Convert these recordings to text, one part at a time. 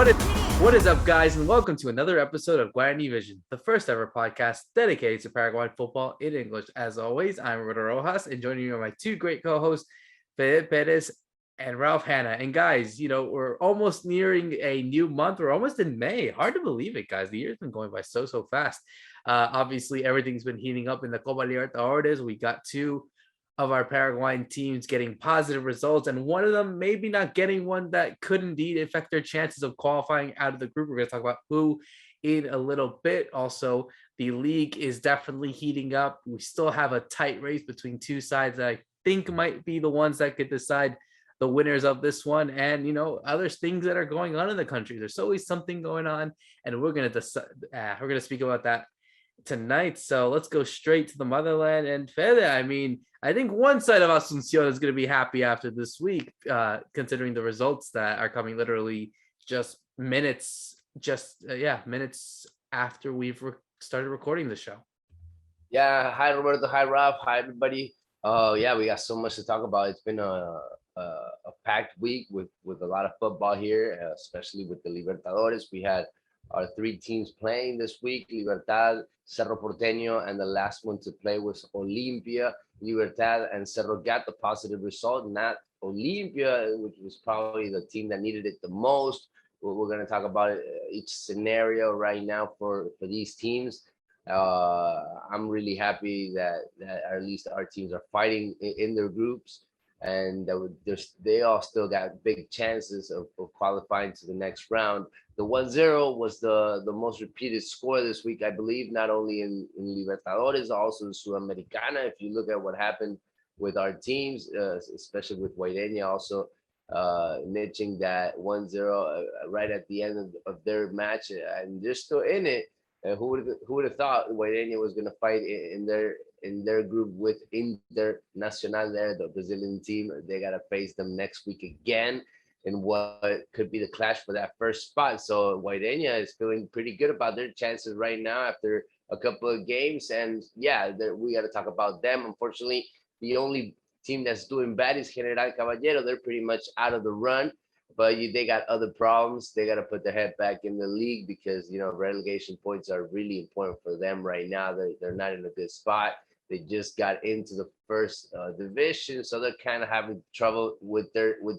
What is up, guys, and welcome to another episode of Guarani Vision, the first ever podcast dedicated to Paraguayan football in English. As always, I'm Roberto Rojas, and joining me are my two great co-hosts, Fede Perez and Ralph Hannah. And guys, we're almost nearing a new month. We're almost in May. Hard to believe it, guys. The year's been going by so fast. Obviously, everything's been heating up in the Copa Libertadores. We got two of our Paraguayan teams getting positive results, and one of them maybe not getting one that could indeed affect their chances of qualifying out of the group. We're going to talk about who in a little bit. Also, the league is definitely heating up. We still have a tight race between two sides that I think might be the ones that could decide the winners of this one. And, other things that are going on in the country. There's always something going on, and we're going to speak about that tonight. So let's go straight to the motherland. And Fede, I think one side of Asuncion is going to be happy after this week, considering the results that are coming literally just minutes after we've started recording the show. Yeah, hi Roberto, hi Ralph, hi everybody. We got so much to talk about. It's been a packed week with a lot of football here, especially with the Libertadores. We had our three teams playing this week: Libertad, Cerro Porteño, and the last one to play was Olimpia. Libertad and Cerro got the positive result, not Olimpia, which was probably the team that needed it the most. We're going to talk about each scenario right now for these teams. I'm really happy that at least our teams are fighting in their groups, and they all still got big chances of qualifying to the next round. The 1-0 was the most repeated score this week, I believe, not only in Libertadores, also in Sudamericana. If you look at what happened with our teams, especially with Guarani also niching that 1-0 right at the end of their match, and they're still in it. Who would have thought Guarani was going to fight in their group with Internacional there, the Brazilian team? They got to face them next week again in what could be the clash for that first spot. So Guarani is feeling pretty good about their chances right now after a couple of games. And yeah, we got to talk about them. Unfortunately, the only team that's doing bad is General Caballero. They're pretty much out of the run, but they got other problems. They got to put their head back in the league because, relegation points are really important for them right now. They're not in a good spot. They just got into the first division, so they're kind of having trouble with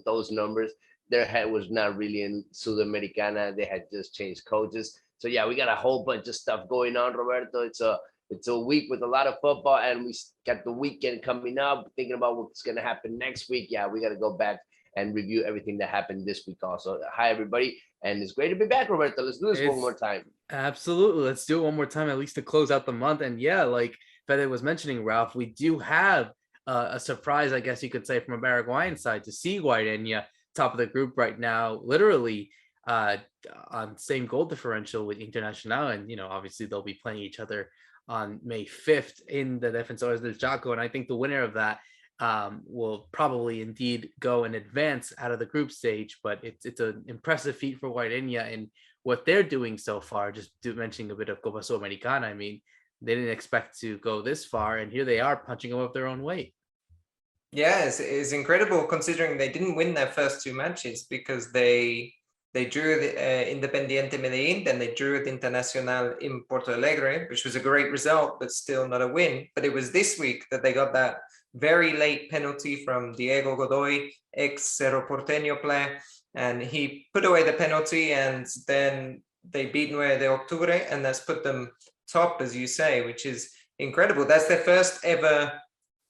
those numbers. Their head was not really in Sudamericana. They had just changed coaches. So yeah, we got a whole bunch of stuff going on, Roberto. It's a week with a lot of football, and we got the weekend coming up, thinking about what's going to happen next week. Yeah, we got to go back and review everything that happened this week also. Hi, everybody, and it's great to be back, Roberto. Let's do this one more time. Absolutely. Let's do it one more time, at least to close out the month. And yeah, like Fede was mentioning, Ralph, we do have a surprise, I guess you could say, from a Paraguayan side to see Guarani top of the group right now, literally on same goal differential with Internacional. And, obviously they'll be playing each other on May 5th in the Defensores del Chaco. And I think the winner of that will probably indeed go and advance out of the group stage. But it's an impressive feat for Guarani and what they're doing so far. Just mentioning a bit of Copa Sudamericana, they didn't expect to go this far, and here they are punching above their own weight. Yeah, it's incredible considering they didn't win their first two matches because they drew the Independiente Medellin, then they drew the Internacional in Porto Alegre, which was a great result, but still not a win. But it was this week that they got that very late penalty from Diego Godoy, ex-Cerro Porteño player, and he put away the penalty, and then they beat 9 de Octubre, and that's put them top, as you say, which is incredible. That's their first ever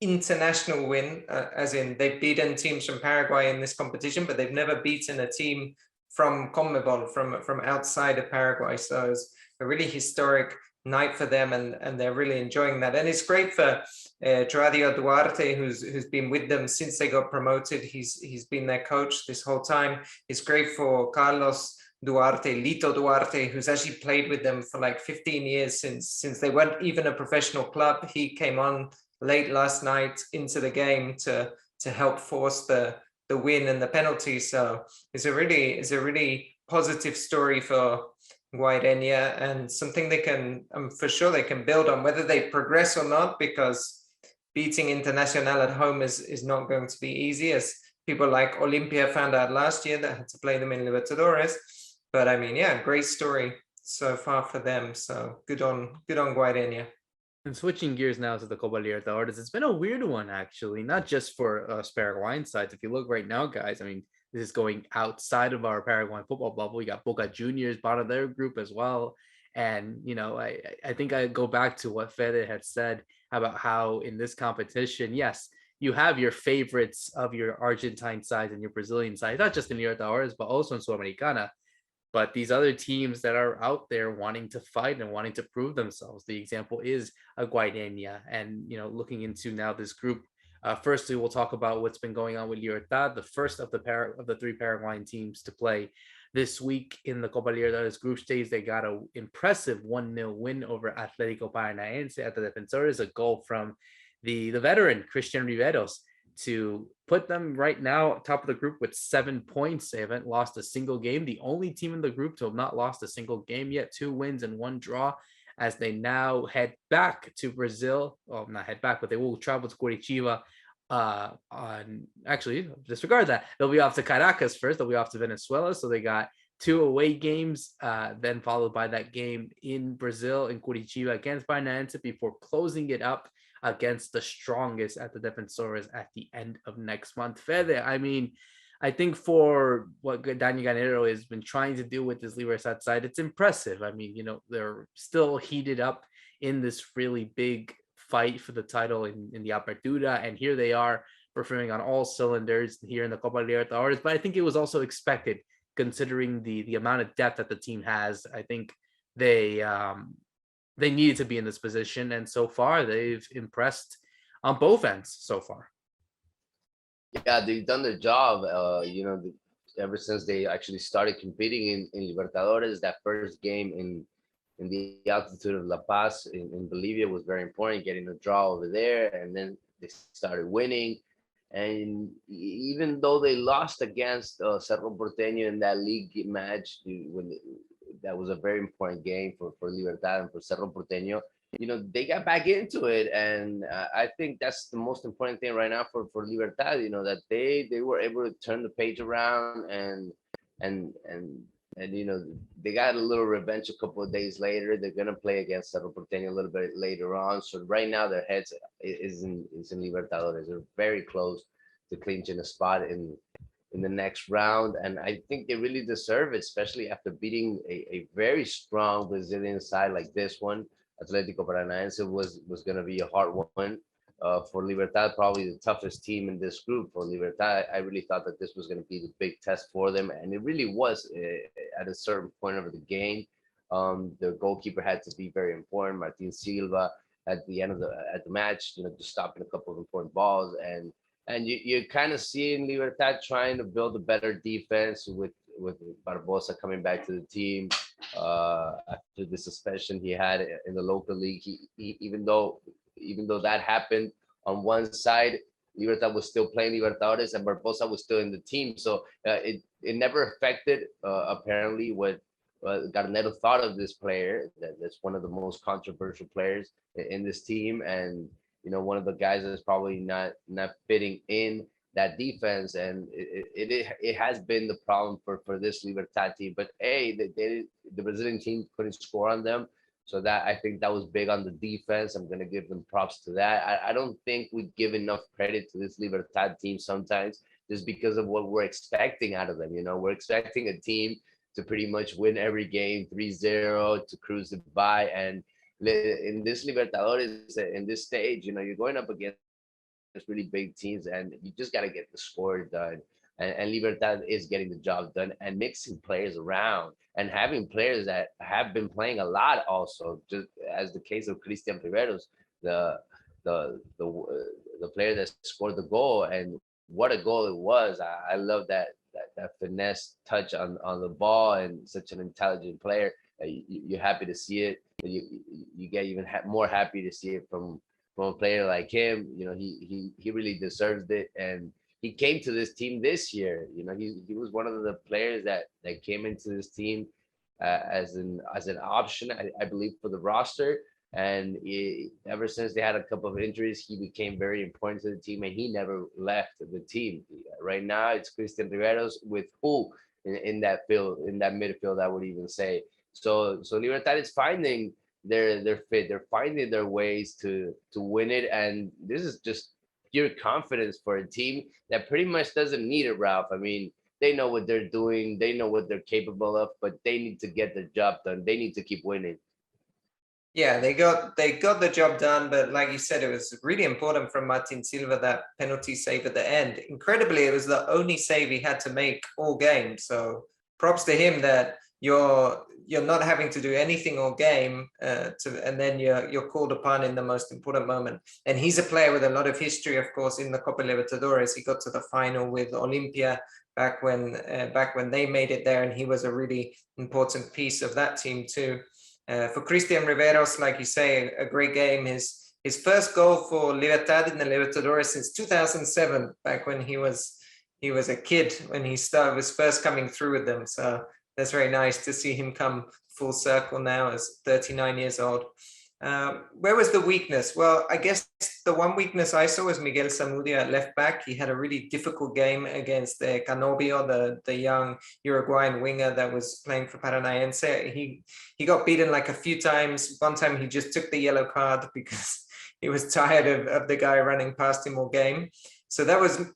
international win, as in they've beaten teams from Paraguay in this competition, but they've never beaten a team from CONMEBOL, from outside of Paraguay. So it's a really historic night for them, and they're really enjoying that. And it's great for Tradio Duarte, who's been with them since they got promoted. He's been their coach this whole time. It's great for Carlos Duarte, Lito Duarte, who's actually played with them for like 15 years since they weren't even a professional club. He came on late last night into the game to help force the win and the penalty. So it's a really positive story for Guarani, and something they can, for sure they can build on, whether they progress or not, because beating Internacional at home is not going to be easy, as people like Olimpia found out last year that had to play them in Libertadores. But I mean, yeah, great story so far for them. So good on Guarani. And switching gears now to the Copa Libertadores, it's been a weird one actually, not just for us Paraguayan sides. If you look right now, guys, I mean, this is going outside of our Paraguayan football bubble. You got Boca Juniors bottom of their group as well. And I think I go back to what Fede had said about how in this competition, yes, you have your favorites of your Argentine sides and your Brazilian sides, not just in Libertadores, but also in Sudamericana. But these other teams that are out there wanting to fight and wanting to prove themselves. The example is a Guaireña. And, looking into now this group, firstly, we'll talk about what's been going on with Libertad, the first of the three Paraguayan teams to play this week in the Copa Libertadores group stage. They got an impressive 1-0 win over Atlético Paranaense at the Defensores, a goal from the veteran Christian Riveros to put them right now top of the group with 7 points. They haven't lost a single game. The only team in the group to have not lost a single game yet, 2 wins and 1 draw, as they now head back to Brazil. Well, not head back, but they will travel to Curitiba on actually disregard that. They'll be off to Caracas first. They'll be off to Venezuela. So they got 2 away games, then followed by that game in Brazil in Curitiba against Paranaense before closing it up against the strongest at the Defensores at the end of next month. Fede, I mean, I think for what Daniel Ganero has been trying to do with this Libertad side, it's impressive. I mean, they're still heated up in this really big fight for the title in the Apertura, and here they are performing on all cylinders here in the Copa Libertadores. But I think it was also expected considering the amount of depth that the team has. I think they needed to be in this position, and so far they've impressed on both ends so far. Yeah, they've done their job. Ever since they actually started competing in Libertadores, that first game in the altitude of La Paz in Bolivia was very important, getting a draw over there, and then they started winning. And even though they lost against Cerro Porteño in that league match, that was a very important game for Libertad and for Cerro Porteño, they got back into it. And I think that's the most important thing right now for Libertad, that they were able to turn the page around and they got a little revenge a couple of days later. They're going to play against Cerro Porteño a little bit later on. So right now their heads is in Libertadores. They're very close to clinching a spot in the next round. And I think they really deserve it, especially after beating a very strong Brazilian side like this one. Atlético Paranaense was going to be a hard one. For Libertad, probably the toughest team in this group. For Libertad, I really thought that this was going to be the big test for them, and it really was at a certain point of the game. The goalkeeper had to be very important, Martin Silva, at the end of the match, just stopping a couple of important balls, and you kind of seeing Libertad trying to build a better defense with Barbosa coming back to the team after the suspension he had in the local league. He even though that happened on one side, Libertad was still playing Libertadores and Barbosa was still in the team. So it never affected apparently what Garnero thought of this player. That's one of the most controversial players in this team, and one of the guys that's probably not fitting in that defense, and it has been the problem for this Libertad team. But hey, the Brazilian team couldn't score on them. So that, I think that was big on the defense. I'm going to give them props to that. I don't think we give enough credit to this Libertad team sometimes, just because of what we're expecting out of them. We're expecting a team to pretty much win every game 3-0, to cruise it by. And in this Libertadores, in this stage, you're going up against really big teams, and you just got to get the score done. And Libertad is getting the job done and mixing players around and having players that have been playing a lot also, just as the case of Christian Riveros, the player that scored the goal. And what a goal it was. I love that finesse touch on the ball, and such an intelligent player. You're happy to see it. You get even more happy to see it from a player like him. He really deserves it. And he came to this team this year. He was one of the players that came into this team as an option, I believe, for the roster. And ever since they had a couple of injuries, he became very important to the team, and he never left the team. Right now, it's Christian Riveros, with who in that field, in that midfield, I would even say. So Libertad is finding their fit. They're finding their ways to win it, and this is just pure confidence for a team that pretty much doesn't need it, Ralph. I mean, they know what they're doing, they know what they're capable of, but they need to get the job done. They need to keep winning. Yeah, they got the job done, but like you said, it was really important from Martin Silva, that penalty save at the end. Incredibly, it was the only save he had to make all game. So props to him that you're not having to do anything all game, and then you're called upon in the most important moment. And he's a player with a lot of history, of course, in the Copa Libertadores. He got to the final with Olimpia back when they made it there, and he was a really important piece of that team too. For Christian Riveros, like you say, a great game. His first goal for Libertad in the Libertadores since 2007, back when he was a kid, when he was first coming through with them. So that's very nice to see him come full circle now as 39 years old. Where was the weakness? Well, I guess the one weakness I saw was Miguel Zamudio at left back. He had a really difficult game against Canovio, the young Uruguayan winger that was playing for Paranaense. He got beaten like a few times. One time he just took the yellow card because he was tired of the guy running past him all game. So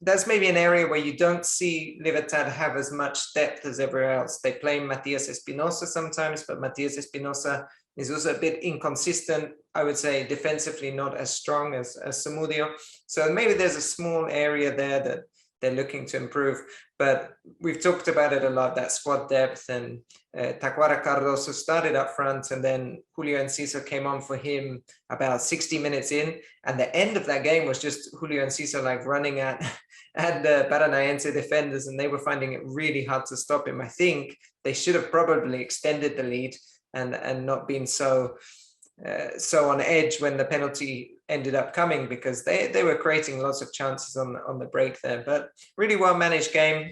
that's maybe an area where you don't see Libertad have as much depth as everywhere else. They play Matias Espinosa sometimes, but Matias Espinosa is also a bit inconsistent, I would say, defensively not as strong as Zamudio. So maybe there's a small area there that they're looking to improve. But we've talked about it a lot, that squad depth, and Tacuara Cardoso started up front, and then Julio Enciso came on for him about 60 minutes in. And the end of that game was just Julio Enciso like running at the Paranaense defenders, and they were finding it really hard to stop him. I think they should have probably extended the lead and not been so on edge when the penalty ended up coming, because they were creating lots of chances on the break there. But really well managed game.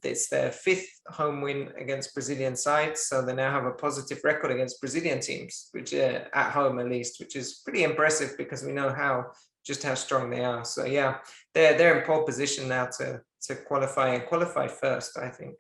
It's their 5th home win against Brazilian sides, so they now have a positive record against Brazilian teams, which at home at least, which is pretty impressive because we know how strong they are. So yeah, they're in pole position now to qualify and qualify first, I think.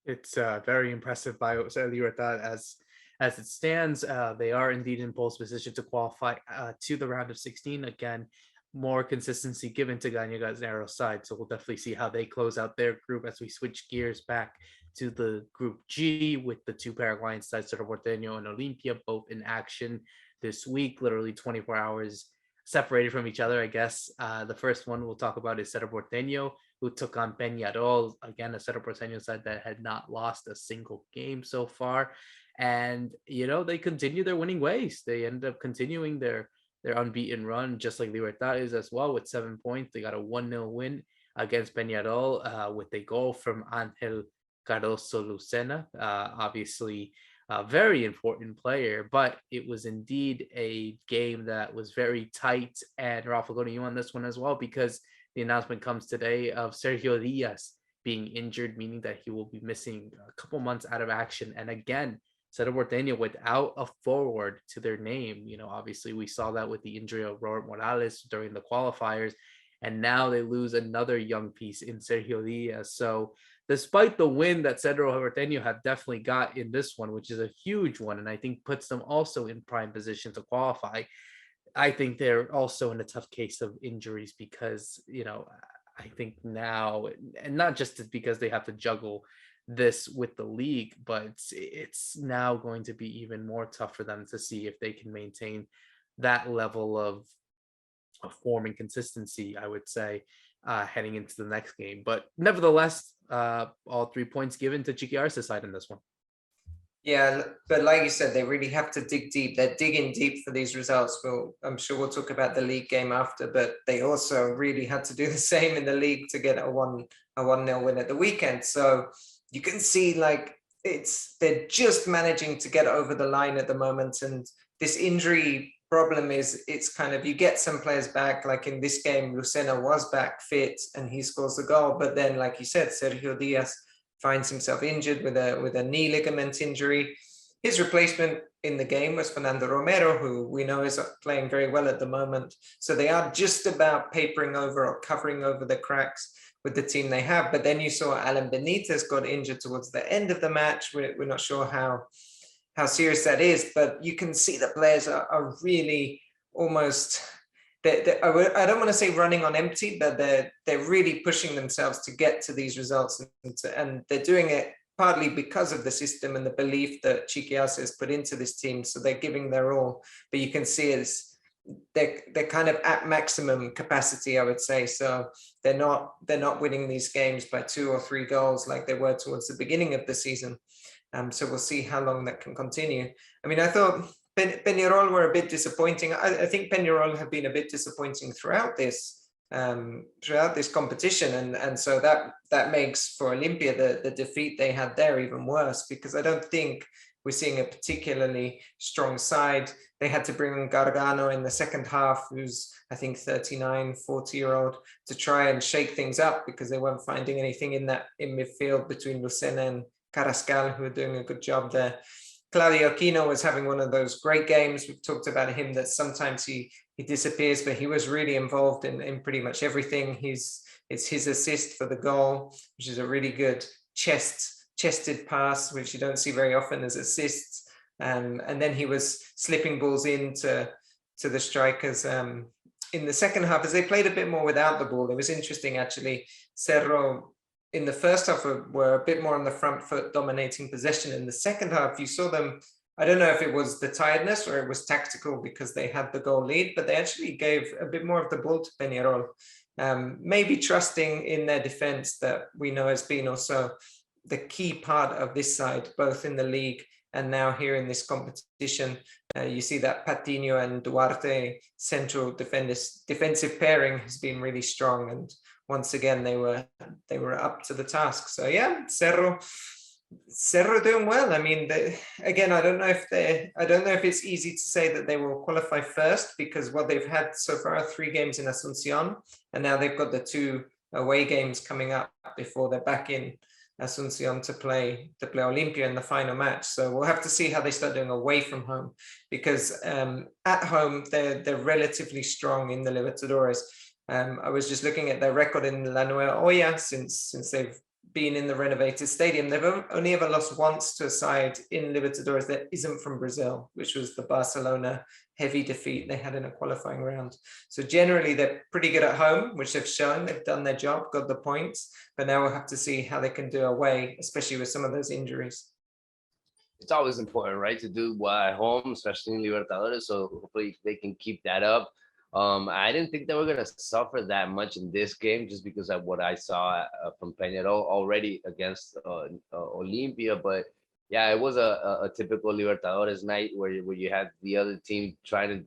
It's very impressive by Libertad as it stands. They are indeed in pole position to qualify to the round of 16. Again, more consistency given to Gañega's narrow side. So we'll definitely see how they close out their group as we switch gears back to the Group G with the two Paraguayan sides, Cerro Porteño and Olimpia, both in action this week, literally 24 hours separated from each other, I guess. The first one we'll talk about is Cerro Porteño, who took on Peñarol, again, a Cerro Porteño side that had not lost a single game so far. And, they continue their winning ways. They ended up continuing their unbeaten run, just like Libertad is as well, with 7 points. They got a 1-0 win against Peñarol with a goal from Ángel Cardoso Lucena. Obviously, a very important player, but it was indeed a game that was very tight. And Ralph, will go to you on this one as well, because the announcement comes today of Sergio Diaz being injured, meaning that he will be missing a couple months out of action. And again, Cerro Porteño without a forward to their name. Obviously we saw that with the injury of Robert Morales during the qualifiers, and now they lose another young piece in Sergio Diaz. So despite the win that Cerro Porteño have definitely got in this one, which is a huge one, and I think puts them also in prime position to qualify, I think they're also in a tough case of injuries because, I think now, and not just because they have to juggle this with the league, but it's now going to be even more tough for them to see if they can maintain that level of form and consistency, I would say, heading into the next game. But nevertheless, all 3 points given to Chiqui Arce's side in this one. Yeah, but like you said, they really have to dig deep. They're digging deep for these results. I'm sure we'll talk about the league game after, but they also really had to do the same in the league to get a 1-0 win at the weekend. So you can see they're just managing to get over the line at the moment. And this injury problem is, it's kind of, you get some players back, like in this game, Lucena was back fit and he scores the goal. But then, like you said, Sergio Diaz finds himself injured with a knee ligament injury. His replacement in the game was Fernando Romero, who we know is playing very well at the moment. So they are just about papering over or covering over the cracks with the team they have. But then you saw Alan Benitez got injured towards the end of the match. We're not sure how serious that is, but you can see the players are really almost, I don't want to say running on empty, but they're really pushing themselves to get to these results, and they're doing it partly because of the system and the belief that Chiquias has put into this team. So they're giving their all, but you can see they're kind of at maximum capacity, I would say. So they're not winning these games by 2 or 3 goals like they were towards the beginning of the season. So we'll see how long that can continue. I mean, I thought Peñarol were a bit disappointing. I think Peñarol have been a bit disappointing throughout this competition, and so that makes for Olimpia the defeat they had there even worse, because I don't think we're seeing a particularly strong side. They had to bring in Gargano in the second half, who's I think 39, 40-year-old, to try and shake things up, because they weren't finding anything in midfield between Lucena and Carrascal, who are doing a good job there. Claudio Aquino was having one of those great games. We've talked about him, that sometimes he disappears, but he was really involved in pretty much everything. It's his assist for the goal, which is a really good chested pass, which you don't see very often as assists. And then he was slipping balls into the strikers in the second half, as they played a bit more without the ball. It was interesting, actually. Cerro in the first half were a bit more on the front foot, dominating possession. In the second half, you saw them, I don't know if it was the tiredness or it was tactical because they had the goal lead, but they actually gave a bit more of the ball to Peñarol, maybe trusting in their defense, that we know has been also the key part of this side, both in the league and now here in this competition. You see that Patiño and Duarte central defensive pairing has been really strong, and once again they were up to the task. So yeah, Cerro doing well. I mean, again, I don't know if it's easy to say that they will qualify first, because what they've had so far are 3 games in Asunción, and now they've got the 2 away games coming up before they're back in Asunción to play Olimpia in the final match. So we'll have to see how they start doing away from home, because at home they're relatively strong in the Libertadores. I was just looking at their record in La Nueva Olla since they've been in the renovated stadium. They've only ever lost once to a side in Libertadores that isn't from Brazil, which was the Barcelona heavy defeat they had in a qualifying round. So generally they're pretty good at home, which they've shown. They've done their job, got the points, but now we'll have to see how they can do away, especially with some of those injuries. It's always important, right, to do well at home, especially in Libertadores. So hopefully they can keep that up. I didn't think they were going to suffer that much in this game, just because of what I saw from Peñarol already against Olimpia. But yeah, it was a typical Libertadores night where you had the other team trying to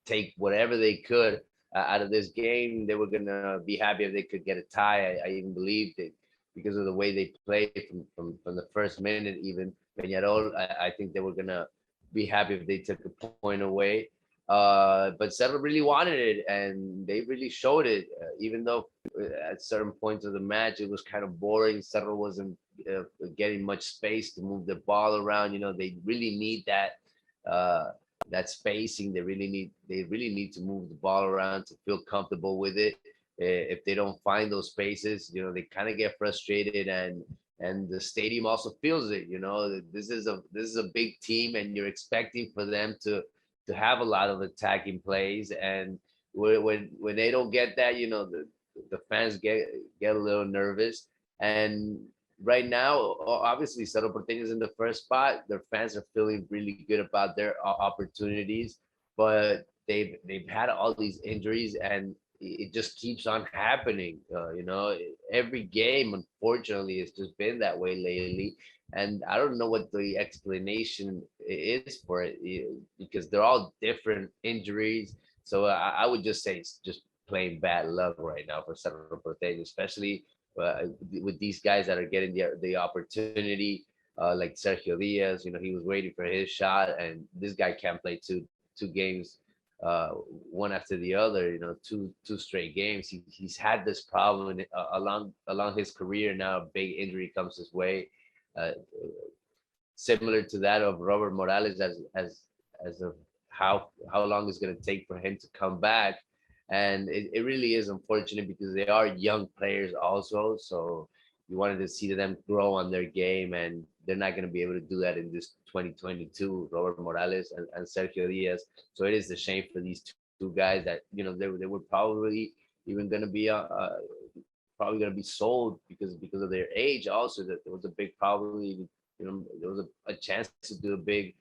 take whatever they could out of this game. They were going to be happy if they could get a tie. I even believed it, because of the way they played from the first minute. Even Peñarol, I think they were going to be happy if they took a point away. But Cerro really wanted it, and they really showed it, even though at certain points of the match it was kind of boring. Cerro wasn't getting much space to move the ball around. They really need that spacing. They really need to move the ball around to feel comfortable with it. If they don't find those spaces, they kind of get frustrated, and the stadium also feels it. This is a big team, and you're expecting for them to have a lot of attacking plays, and when they don't get that, the fans get a little nervous. And right now, obviously, Cerro Porteño is in the first spot. Their fans are feeling really good about their opportunities, but they've had all these injuries, and it just keeps on happening. Every game, unfortunately, it's just been that way lately. And I don't know what the explanation is for it, because they're all different injuries. So I would just say it's just plain bad luck right now for Cerro Porteño, especially with these guys that are getting the opportunity, like Sergio Diaz. He was waiting for his shot, and this guy can't play two games one after the other. Two straight games. He's had this problem along his career. Now a big injury comes his way. Similar to that of Robert Morales, as of how long it's going to take for him to come back. And it really is unfortunate because they are young players also. So you wanted to see them grow on their game, and they're not going to be able to do that in this 2022. Robert Morales and Sergio Diaz. So it is a shame for these two guys that they were probably even going to be probably going to be sold because of their age. Also, that there was a big probably there was a chance to do a big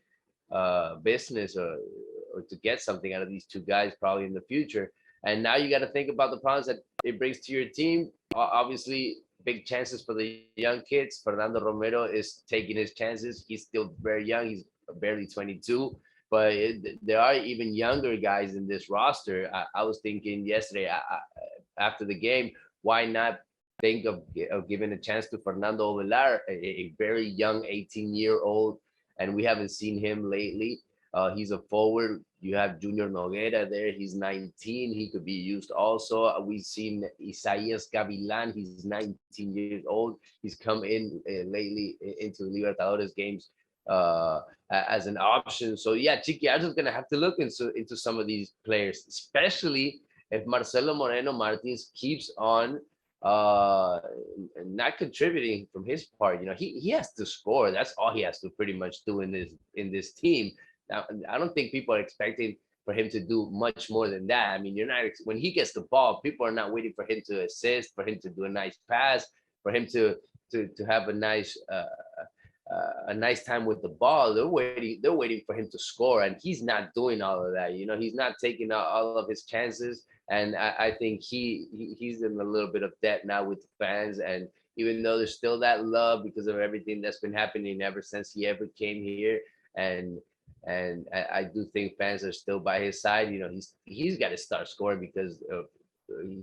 business or to get something out of these two guys probably in the future. And now you got to think about the problems that it brings to your team. Obviously, big chances for the young kids. Fernando Romero is taking his chances. He's still very young. He's barely 22. But there are even younger guys in this roster. I was thinking yesterday after the game, why not think of giving a chance to Fernando Ovelar, a very young 18-year-old, and we haven't seen him lately. He's a forward. You have Junior Noguera there. He's 19. He could be used also. We've seen Isaías Gavilan. He's 19 years old. He's come in lately into the Libertadores games as an option. So yeah, Chiqui is going to have to look into some of these players, especially if Marcelo Moreno Martins keeps on not contributing from his part. He has to score. That's all he has to pretty much do in this team. Now, I don't think people are expecting for him to do much more than that. I mean, you're not when he gets the ball, people are not waiting for him to assist, for him to do a nice pass, for him to have a nice time with the ball. They're waiting for him to score, and he's not doing all of that. He's not taking all of his chances, and I think he's in a little bit of debt now with the fans. And even though there's still that love because of everything that's been happening ever since he ever came here, and I do think fans are still by his side. He's got to start scoring because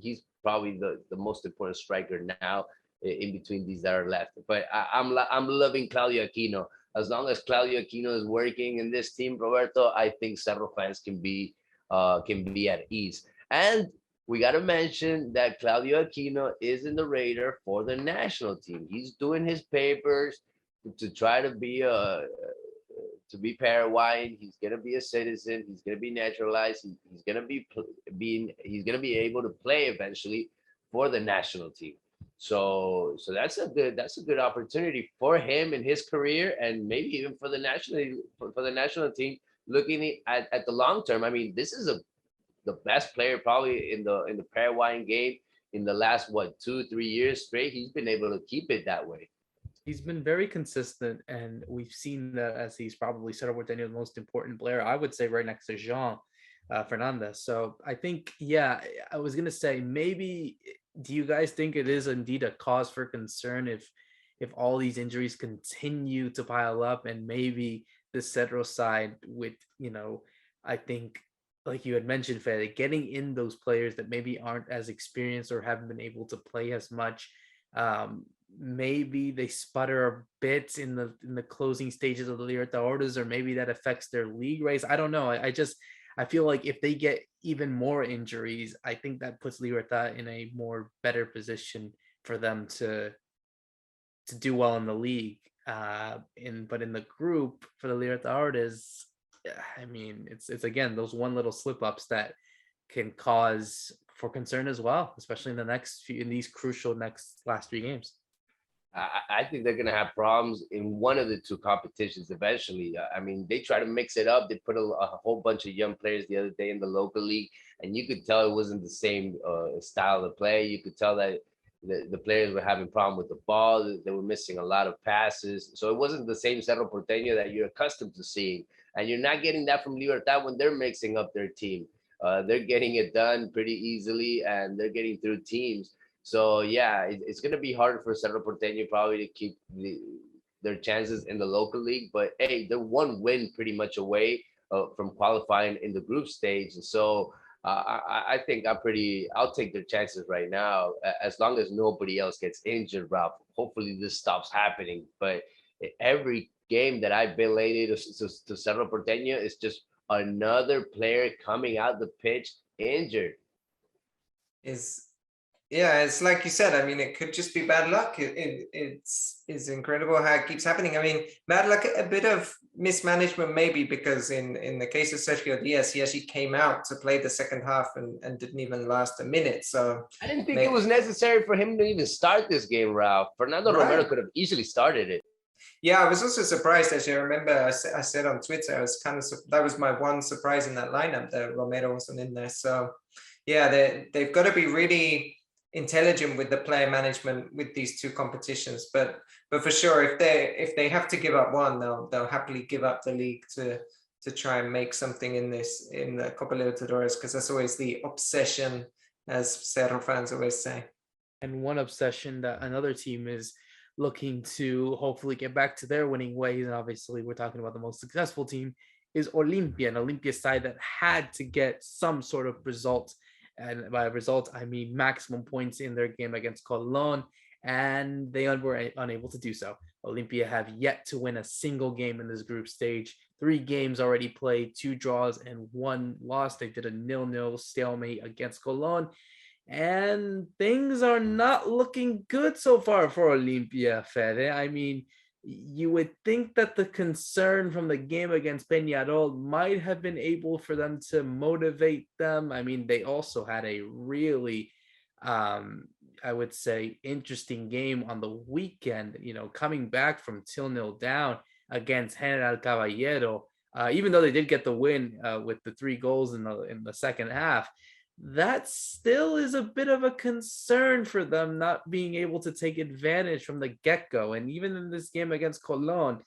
he's probably the most important striker now in between these that are left. But I'm loving Claudio Aquino. As long as Claudio Aquino is working in this team, Roberto, I think Cerro fans can be at ease. And we got to mention that Claudio Aquino is in the radar for the national team. He's doing his papers to try to be Paraguayan. He's gonna be a citizen. He's gonna be naturalized. He's gonna be able to play eventually for the national team. So that's a good opportunity for him in his career, and maybe even for the national team. Looking at the long term, I mean, this is the best player probably in the Paraguayan game in the last 2-3 years straight. He's been able to keep it that way. He's been very consistent, and we've seen that as he's probably Cerro Porteño's most important player. I would say right next to Jean Fernandez. So I think, yeah, I was gonna say, maybe, do you guys think it is indeed a cause for concern if all these injuries continue to pile up, and maybe the Cedro side with, I think, like you had mentioned, Fede, getting in those players that maybe aren't as experienced or haven't been able to play as much. Maybe they sputter a bit in the closing stages of the Libertadores, or maybe that affects their league race. I don't know. I feel like if they get even more injuries, I think that puts Libertad in a more better position for them to do well in the league. But in the group for the Libertadores, I mean, it's again those one little slip ups that can cause for concern as well, especially in these crucial last 3 games. I think they're gonna have problems in one of the two competitions eventually. I mean, they try to mix it up. They put a whole bunch of young players the other day in the local league, and you could tell it wasn't the same style of play. You could tell that the players were having problem with the ball. They were missing a lot of passes, so it wasn't the same Cerro Porteño that you're accustomed to seeing. And you're not getting that from Libertad when they're mixing up their team. They're getting it done pretty easily, and they're getting through teams. So yeah, it's going to be hard for Cerro Porteño probably to keep their chances in the local league. But hey, they're one win pretty much away from qualifying in the group stage. And so I think I'll take their chances right now, as long as nobody else gets injured, Ralph. Hopefully this stops happening. But every game that I've been lately to Cerro Porteño is just another player coming out the pitch injured. Yeah, it's like you said. I mean, it could just be bad luck. It's incredible how it keeps happening. I mean, bad luck, a bit of mismanagement maybe, because in the case of Sergio Diaz, he actually came out to play the second half and didn't even last a minute. So I didn't think it was necessary for him to even start this game, Ralph. Fernando Romero could have easily started it. Yeah, I was also surprised. Actually, I remember I said on Twitter, I was kind of that was my one surprise in that lineup, that Romero wasn't in there. So yeah, they've got to be really intelligent with the player management with these two competitions. But for sure, if they have to give up one, they'll happily give up the league to try and make something in the Copa Libertadores, because that's always the obsession, as Cerro fans always say. And one obsession that another team is looking to hopefully get back to their winning ways, and obviously we're talking about the most successful team, is Olimpia, an Olimpia side that had to get some sort of result. And by result, I mean maximum points in their game against Colón, and they were unable to do so. Olimpia have yet to win a single game in this group stage. 3 games already played, 2 draws and 1 loss. They did a 0-0 stalemate against Colón, and things are not looking good so far for Olimpia, Fede. I mean, you would think that the concern from the game against Peñarol might have been able for them to motivate them. I mean, they also had a really, I would say, interesting game on the weekend, coming back from 2-0 down against General Caballero. Even though they did get the win with the 3 goals in the second half, that still is a bit of a concern for them, not being able to take advantage from the get-go. And even in this game against Colón,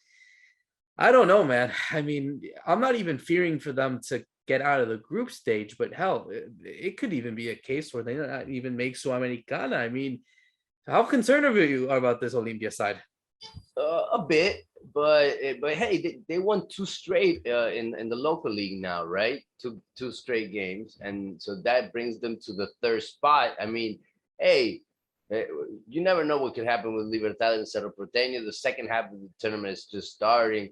I don't know, man. I mean, I'm not even fearing for them to get out of the group stage, but hell, it could even be a case where they not even make Sudamericana. I mean, how concerned are you about this Olimpia side? A bit, but hey, they won 2 straight in the local league now, right? Two straight games, and so that brings them to the 3rd spot. I mean, hey, you never know what could happen with Libertad and Cerro Porteño. The second half of the tournament is just starting.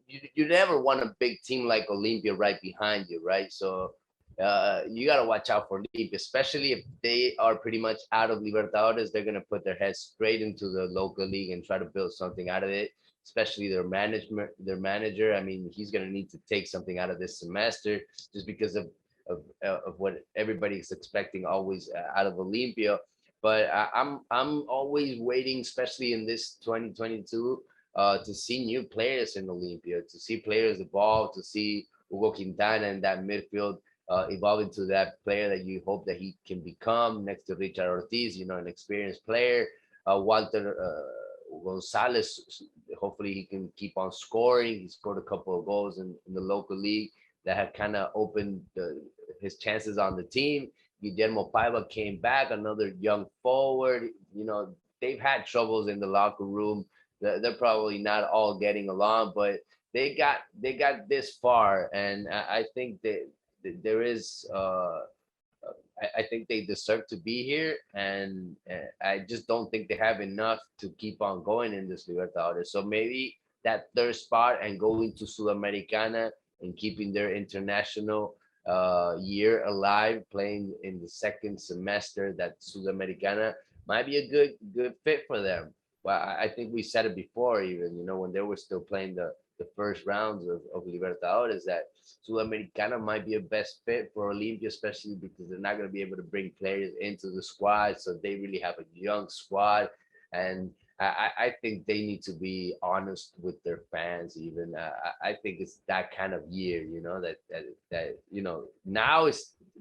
You never want a big team like Olimpia right behind you, right? So you got to watch out for Olimpia, especially if they are pretty much out of Libertadores. They're going to put their heads straight into the local league and try to build something out of it, especially their manager. I mean, he's going to need to take something out of this semester just because of what everybody is expecting always out of Olimpia. But I'm always waiting, especially in this 2022, to see new players in Olimpia, to see players evolve, to see Hugo Quintana in that midfield evolve into that player that you hope that he can become next to Richard Ortiz, an experienced player. Walter Gonzalez, hopefully he can keep on scoring. He scored a couple of goals in the local league that had kind of opened his chances on the team. Guillermo Paiva came back, another young forward. They've had troubles in the locker room. They're probably not all getting along, but they got this far, and I think that there is. I think they deserve to be here, and I just don't think they have enough to keep on going in this Libertadores. So maybe that 3rd spot and going to Sudamericana and keeping their international year alive, playing in the 2nd semester, that Sudamericana might be a good fit for them. Well, I think we said it before, even when they were still playing the first rounds of Libertadores, that Sudamericana might be a best fit for Olimpia, especially because they're not going to be able to bring players into the squad. So they really have a young squad. And I think they need to be honest with their fans. Even I think it's that kind of year, that now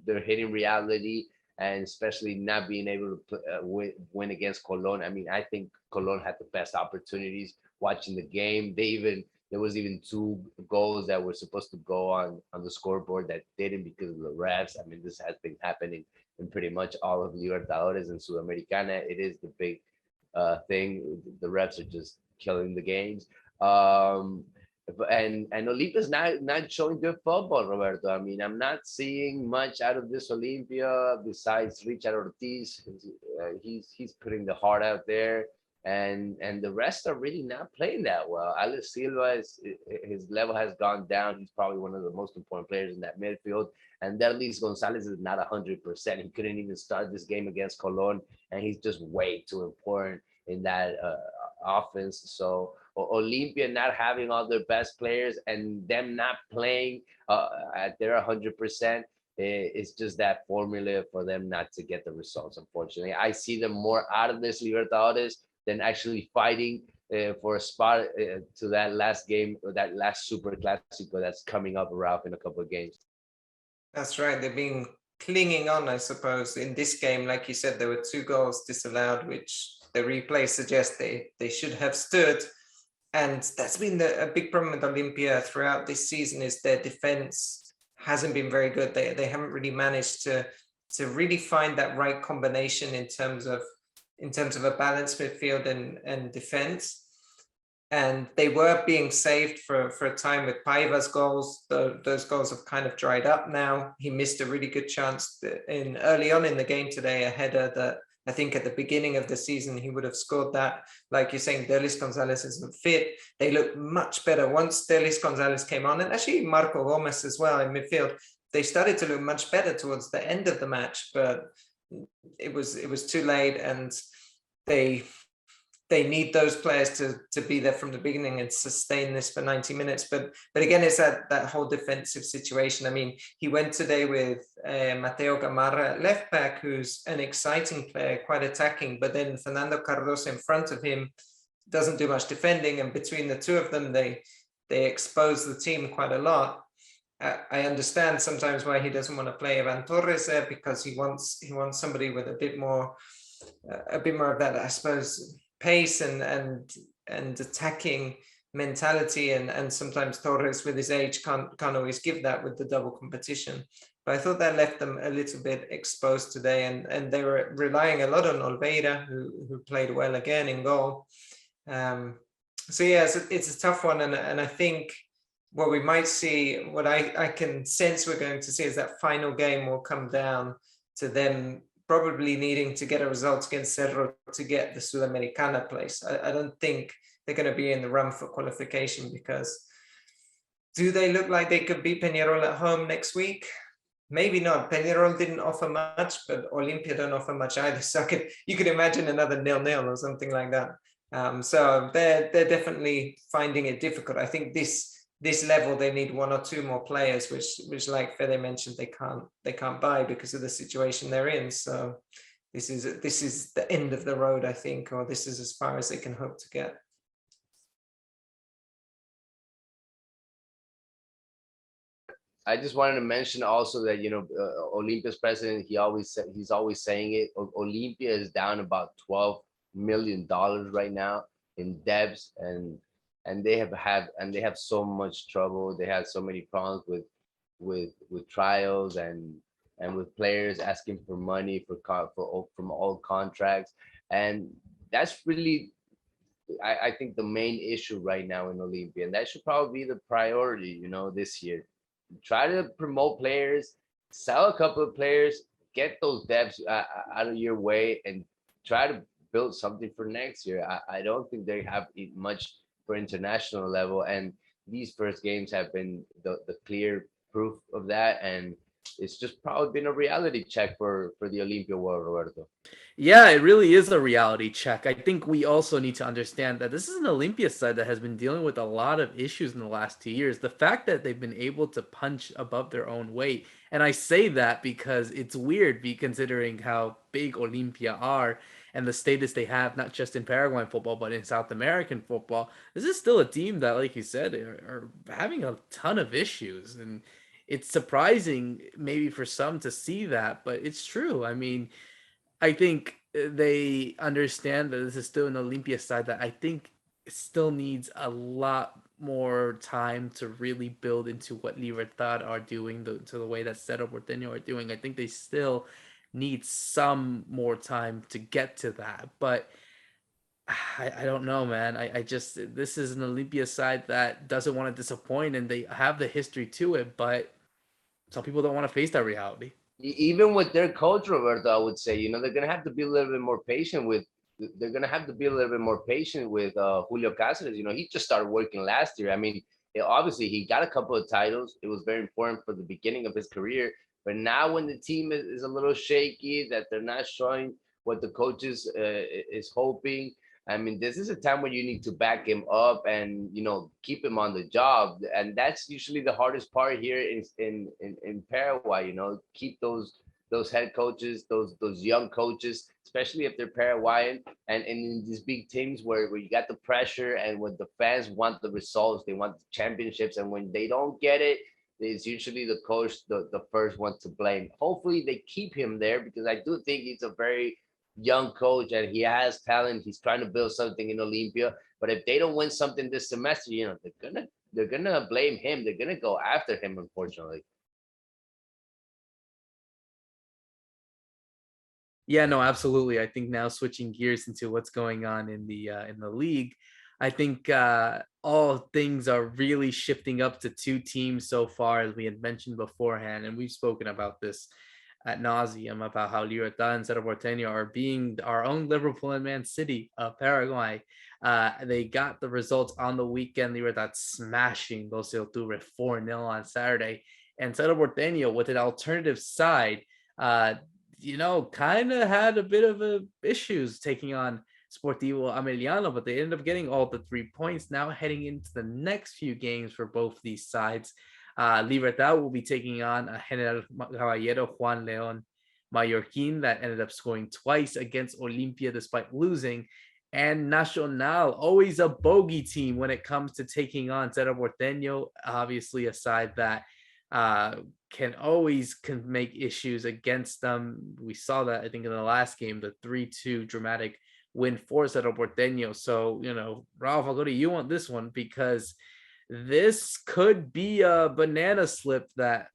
they're hitting reality, and especially not being able to win against Colón. I mean, I think Colón had the best opportunities watching the game. There was even 2 goals that were supposed to go on the scoreboard that didn't because of the refs. I mean, this has been happening in pretty much all of Libertadores and Sudamericana. It is the big thing. The refs are just killing the games. And Olimpia's not showing good football, Roberto. I mean, I'm not seeing much out of this Olimpia besides Richard Ortiz. He's putting the heart out there, and the rest are really not playing that well. Alex Silva his level has gone down. He's probably one of the most important players in that midfield. And Derlis Gonzalez is not 100%. He couldn't even start this game against Colón, and he's just way too important in that offense. So Olympia not having all their best players and them not playing at their 100%. It's just that formula for them not to get the results. Unfortunately, I see them more out of this Libertadores than actually fighting for a spot to that last game or that last Super Clásico that's coming up, Ralph, in a couple of games. That's right. They've been clinging on, I suppose. In this game, like you said, there were 2 goals disallowed, which the replay suggests they should have stood. And that's been a big problem with Olympia throughout this season, is their defense hasn't been very good. They haven't really managed to really find that right combination in terms of a balanced midfield and defense. And they were being saved for a time with Paiva's goals. Those goals have kind of dried up now. He missed a really good chance early on in the game today, a header that I think at the beginning of the season he would have scored that. Like you're saying, Derlis Gonzalez isn't fit. They looked much better once Derlis Gonzalez came on, and actually Marco Gomez as well in midfield. They started to look much better towards the end of the match, but it was too late, and they need those players to be there from the beginning and sustain this for 90 minutes. But again, it's that whole defensive situation. I mean, he went today with Mateo Gamarra at left back, who's an exciting player, quite attacking, but then Fernando Cardoso in front of him doesn't do much defending, and between the two of them, they expose the team quite a lot. I understand sometimes why he doesn't want to play Ivan Torres there, because he wants somebody with a bit more of that, I suppose, pace and attacking mentality, and sometimes Torres with his age can't always give that with the double competition. But I thought that left them a little bit exposed today, and they were relying a lot on Oliveira, who played well again in goal. So yeah, it's a tough one, and I think what we might see, what I can sense we're going to see, is that final game will come down to them probably needing to get a result against Cerro to get the Sudamericana place. I don't think they're going to be in the run for qualification, because do they look like they could beat Peñarol at home next week? Maybe not. Peñarol didn't offer much, but Olympia don't offer much either. So you could imagine another 0-0 or something like that. So they're definitely finding it difficult. I think this level they need 1 or 2 more players, which like Fede mentioned, they can't buy because of the situation they're in. So this is the end of the road, I think, or this is as far as they can hope to get. I just wanted to mention also that Olympia's president, he's always saying it. Olympia is down about $12 million right now in debts, and they have so much trouble. They had so many problems with trials and with players asking for money from old contracts, and that's really, I think, the main issue right now in Olympia, and that should probably be the priority, this year. Try to promote players, sell a couple of players, get those debts out of your way, and try to build something for next year. I don't think they have much for international level, and these first games have been the clear proof of that, and it's just probably been a reality check for the Olympia world, Roberto. Yeah, it really is a reality check. I think we also need to understand that this is an Olympia side that has been dealing with a lot of issues in the last 2 years. The fact that they've been able to punch above their own weight, and I say that because it's weird, considering how big Olympia are and the status they have, not just in Paraguayan football, but in South American football. This is still a team that, like you said, are having a ton of issues. And it's surprising maybe for some to see that, but it's true. I mean, I think they understand that this is still an Olympia side that I think still needs a lot more time to really build into what Libertad are doing, to the way that Cerro Porteño are doing. I think they still need some more time to get to that. But I don't know, man. I just, this is an Olympia side that doesn't want to disappoint, and they have the history to it, but some people don't want to face that reality. Even with their coach, Roberto, I would say, they're gonna have to be a little bit more patient with they're gonna have to be a little bit more patient with Julio Cáceres. You know, he just started working last year. I mean, obviously he got a couple of titles. It was very important for the beginning of his career. But now when the team is a little shaky, that they're not showing what the coaches is hoping. I mean, this is a time when you need to back him up and keep him on the job, and that's usually the hardest part here in Paraguay. Keep those head coaches, those young coaches, especially if they're Paraguayan, and in these big teams where you got the pressure and when the fans want the results, they want the championships, and when they don't get it, it's usually the coach the first one to blame. Hopefully they keep him there because I do think he's a very young coach and he has talent. He's trying to build something in Olympia. But if they don't win something this semester, they're gonna blame him. They're gonna go after him, unfortunately. Yeah, no, absolutely. I think now switching gears into what's going on in the league, I think all things are really shifting up to two teams so far, as we had mentioned beforehand, and we've spoken about this at nauseum about how Libertad and Cerro Porteño are being our own Liverpool and Man City of Paraguay. They got the results on the weekend. Libertad smashing 12 de Octubre 4-0 on Saturday, and Cerro Porteño with an alternative side. Kind of had a bit of issues taking on Sportivo Ameliano, but they ended up getting all the 3 points. Now heading into the next few games for both these sides, Libertad will be taking on a General Caballero Juan León Mallorquín that ended up scoring twice against Olimpia despite losing. And Nacional, always a bogey team when it comes to taking on Cerro Porteño, obviously a side that can make issues against them. We saw that, I think, in the last game, the 3-2 dramatic win for Cerro Porteño. So, Ralph, I'll go to you on this one because this could be a banana slip that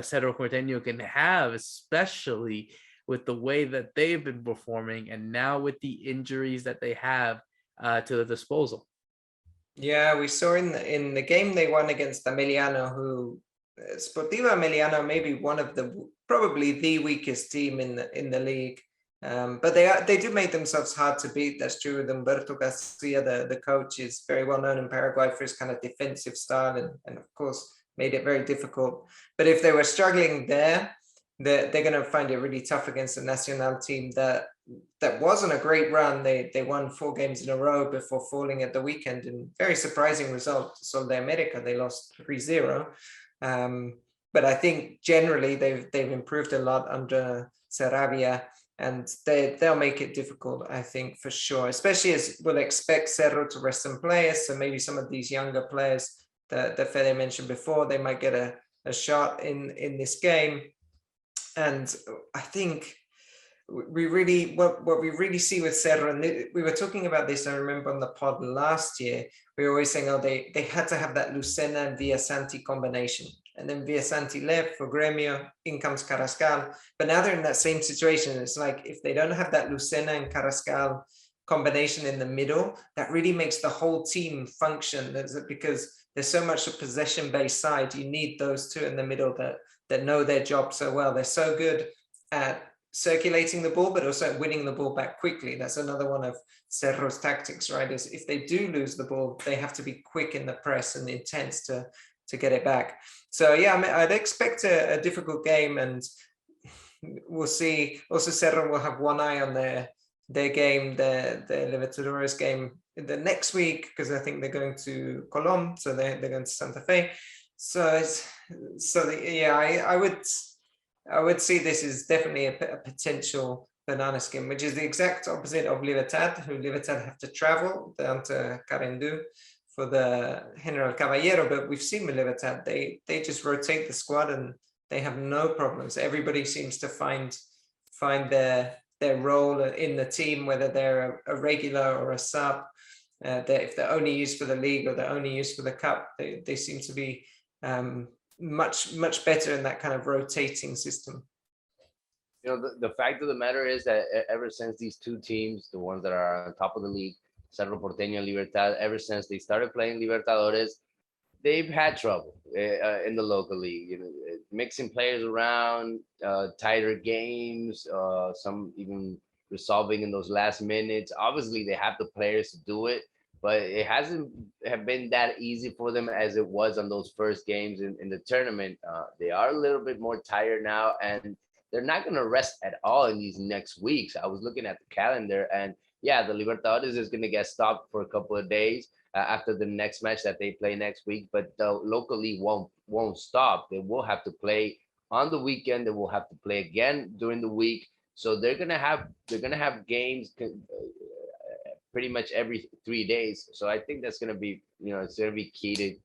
Cerro Porteño can have, especially with the way that they've been performing and now with the injuries that they have to the disposal. Yeah, we saw in the game they won against Ameliano, who Sportivo Ameliano may be one of probably the weakest team in the league. But they do make themselves hard to beat. That's true with Humberto Garcia, the coach, is very well known in Paraguay for his kind of defensive style and of course made it very difficult. But if they were struggling there, they're going to find it really tough against the Nacional team that wasn't a great run. They won 4 games in a row before falling at the weekend, and very surprising result. Sol de America, they lost 3-0. But I think generally they've improved a lot under Sarabia, and they'll make it difficult, I think, for sure, especially as we'll expect Cerro to rest some players. So maybe some of these younger players that Fede mentioned before, they might get a shot in this game. And I think what we really see with Cerro, and we were talking about this, I remember on the pod last year, we were always saying, they had to have that Lucena and Villasanti combination. And then Villasanti left for Gremio, in comes Carrascal. But now they're in that same situation. It's like, if they don't have that Lucena and Carrascal combination in the middle, that really makes the whole team function. Because there's so much a possession-based side, you need those two in the middle that know their job so well. They're so good at circulating the ball, but also winning the ball back quickly. That's another one of Cerro's tactics, right? Is if they do lose the ball, they have to be quick in the press and intense to get it back. So yeah, I'd expect a difficult game, and we'll see. Also, Cerro will have one eye on their game, the Libertadores game the next week, because I think they're going to Colón, so they're going to Santa Fe. I would see this as definitely a potential banana skin, which is the exact opposite of Libertad, who Libertad have to travel down to Carindú for the General Caballero. But we've seen with Libertad, they just rotate the squad and they have no problems. Everybody seems to find their role in the team, whether they're a regular or a sub. If they're only used for the league or they're only used for the cup, they seem to be much better in that kind of rotating system. The fact of the matter is that ever since these two teams, the ones that are on top of the league, Cerro Porteño and Libertad, ever since they started playing Libertadores, they've had trouble in the local league, mixing players around, tighter games, some even resolving in those last minutes. Obviously, they have the players to do it, but it hasn't have been that easy for them as it was on those first games in the tournament. They are a little bit more tired now, and they're not going to rest at all in these next weeks. I was looking at the calendar, and yeah, the Libertadores is going to get stopped for a couple of days after the next match that they play next week, but the local league won't stop. They will have to play on the weekend. They will have to play again during the week. So they're gonna have games pretty much every 3 days. So I think that's gonna be it's gonna be key to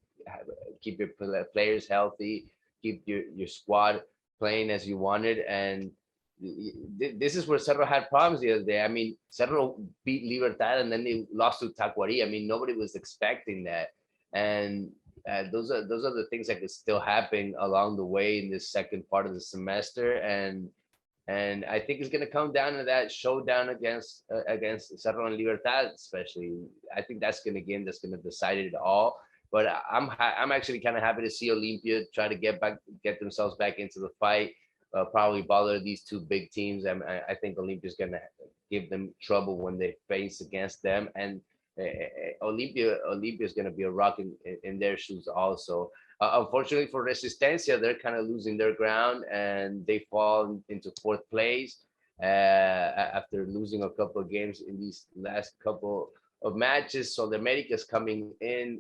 keep your players healthy, keep your squad playing as you wanted. And this is where Cerro had problems the other day. I mean, Cerro beat Libertad and then they lost to Tacuari. I mean, nobody was expecting that, and those are the things that could still happen along the way in this second part of the semester. And I think it's going to come down to that showdown against Cerro and Libertad, especially. I think that's going to decide it all. But I'm actually kind of happy to see Olimpia try to get themselves back into the fight. Probably bother these two big teams. I think Olimpia is going to give them trouble when they face against them. And Olimpia is going to be a rock in their shoes also. Unfortunately for Resistencia, they're kind of losing their ground and they fall into fourth place after losing a couple of games in these last couple of matches. So the Americas coming in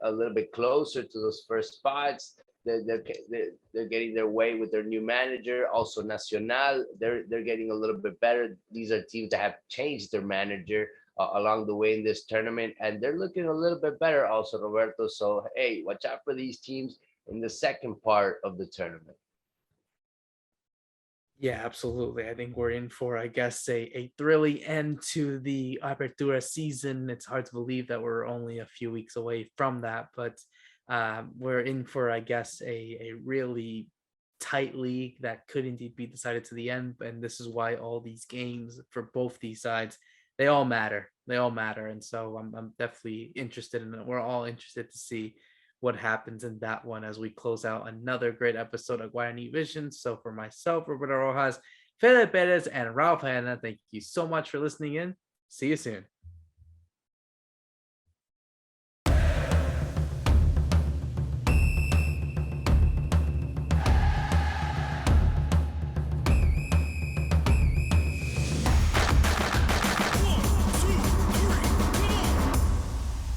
a little bit closer to those first spots. They're getting their way with their new manager. Also Nacional, they're getting a little bit better. These are teams that have changed their manager along the way in this tournament, and they're looking a little bit better also, Roberto. So hey, watch out for these teams in the second part of the tournament. Yeah, absolutely. I think we're in for, I guess, a thrilling end to the Apertura season. It's hard to believe that we're only a few weeks away from that, but we're in for, I guess, a really tight league that could indeed be decided to the end. And this is why all these games for both these sides, they all matter. They all matter. And so I'm definitely interested in it. We're all interested to see what happens in that one as we close out another great episode of Guarani Vision. So for myself, Roberto Rojas, Fede Perez, and Ralph Hannah, thank you so much for listening in. See you soon.